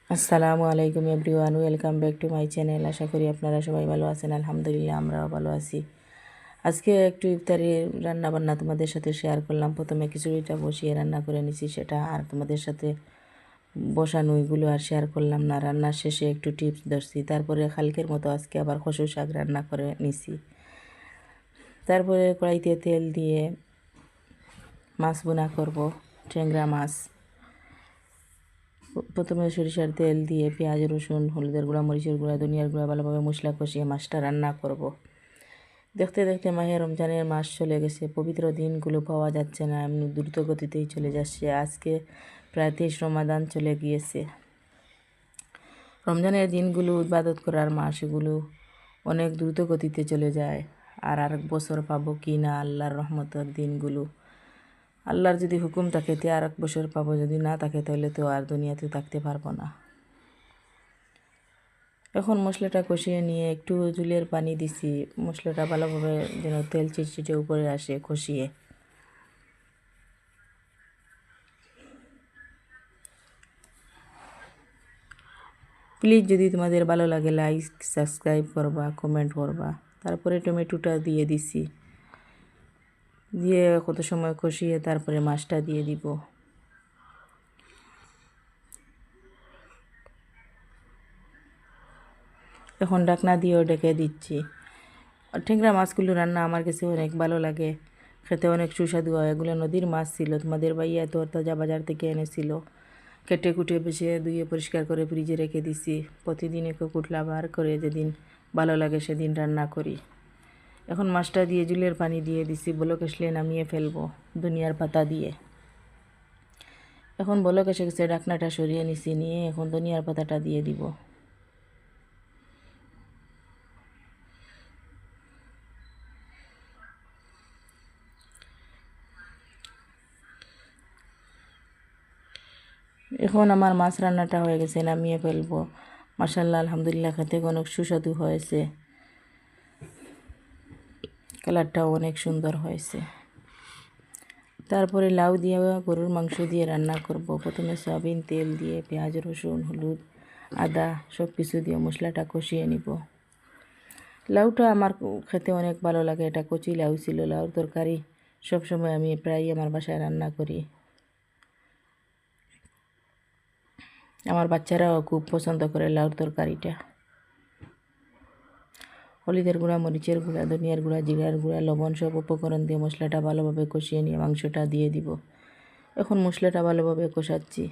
আসসালামু আলাইকুম everyone, welcome back to my channel. আশা করি আপনারা সবাই ভালো আছেন। আলহামদুলিল্লাহ, আমরাও ভালো আছি। আজকে একটু ইফতারি রান্না বান্না তোমাদের সাথে শেয়ার করলাম। প্রথমে খিচুড়িটা বসিয়ে রান্না করে নিছি সেটা, আর তোমাদের সাথে বসানো ওইগুলো আর শেয়ার করলাম না। রান্নার শেষে একটু টিপস ধরছি। তারপরে কালকের মতো আজকে আবার কচু শাক রান্না করে নিছি। তারপরে কড়াইতে তেল দিয়ে মাছ বোনা করব, ট্যাংরা মাছ। প্রথমে সরিষার তেল দিয়ে পেঁয়াজ, রসুন, হলুদের গুঁড়া, মরিচের গুঁড়া, ধনিয়ার গুঁড়া ভালোভাবে মশলা কষিয়ে মাছটা রান্না করব। দেখতে দেখতে মাহে রমজানের মাস চলে গেছে। পবিত্র দিনগুলো পাওয়া যাচ্ছে না, এমনি দ্রুত গতিতেই চলে যাচ্ছে। আজকে প্রায় 23 রমাদান চলে গিয়েছে। রমজানের দিনগুলো ইবাদত করার মাস, এগুলো অনেক দ্রুত গতিতে চলে যায়। আর আরেক বছর পাবো কি না আল্লাহর রহমতের দিনগুলো। আল্লাহর যদি হুকুম থাকে তে আর এক বছর পাবো, যদি না থাকে তাহলে তো আর দুনিয়াতে থাকতে পারবো না। এখন মশলাটা কষিয়ে নিয়ে একটু জুলের পানি দিছি, মশলাটা ভালোভাবে যেন তেল চিটচিটে উপরে আসে কষিয়ে। প্লিজ যদি তোমাদের ভালো লাগে লাইক সাবস্ক্রাইব করবা, কমেন্ট করবা। তারপরে টমেটোটা দিয়ে দিছি, দিয়ে কত সময় কষিয়ে তারপরে মাছটা দিয়ে দিব। এখন ঢাকনা দিয়েও ডেকে দিচ্ছি। ট্যাংরা মাছগুলো রান্না আমার কাছে অনেক ভালো লাগে, খেতে অনেক সুস্বাদু হয়। এগুলো নদীর মাছ ছিল, তোমাদের ভাইয়া তো তাজা বাজার থেকে এনেছিল। কেটে কুটে বেছে ধুয়ে পরিষ্কার করে ফ্রিজে রেখে দিছি। প্রতিদিন একটু কুটলা বার করে যেদিন ভালো লাগে সেদিন রান্না করি। এখন মাছটা দিয়ে জুলের পানি দিয়ে দিছি, বলক আসলে নামিয়ে ফেলবো ধনিয়ার পাতা দিয়ে। এখন বলক এসে গেছে, ঢাকনাটা সরিয়ে নিছি, নিয়ে এখন ধনিয়ার পাতাটা দিয়ে দিব। এখন আমার মাছ রান্নাটা হয়ে গেছে, নামিয়ে ফেলবো। মাশাআল্লাহ, আলহামদুলিল্লাহ, খেতে অনেক সুস্বাদু হয়েছে। কালারটাও অনেক সুন্দর হয়েছে। তারপরে লাউ দিয়ে গরুর মাংস দিয়ে রান্না করব। প্রথমে সয়াবিন তেল দিয়ে পেঁয়াজ, রসুন, হলুদ, আদা সব কিছু দিয়ে মশলাটা কষিয়ে নিব। লাউটা আমার খেতে অনেক ভালো লাগে, এটা কচি লাউ ছিল। লাউর তরকারি সবসময় আমি প্রায়ই আমার বাসায় রান্না করি। আমার বাচ্চারাও খুব পছন্দ করে লাউর তরকারিটা। হলুদের গুঁড়া, মরিচের গুঁড়া, ধনিয়ার গুঁড়া, জিরার গুঁড়া, লবণ সব উপকরণ দিয়ে মশলাটা ভালোভাবে কষিয়ে নিয়ে মাংসটা দিয়ে দিব। এখন মশলাটা ভালোভাবে কষাচ্ছি।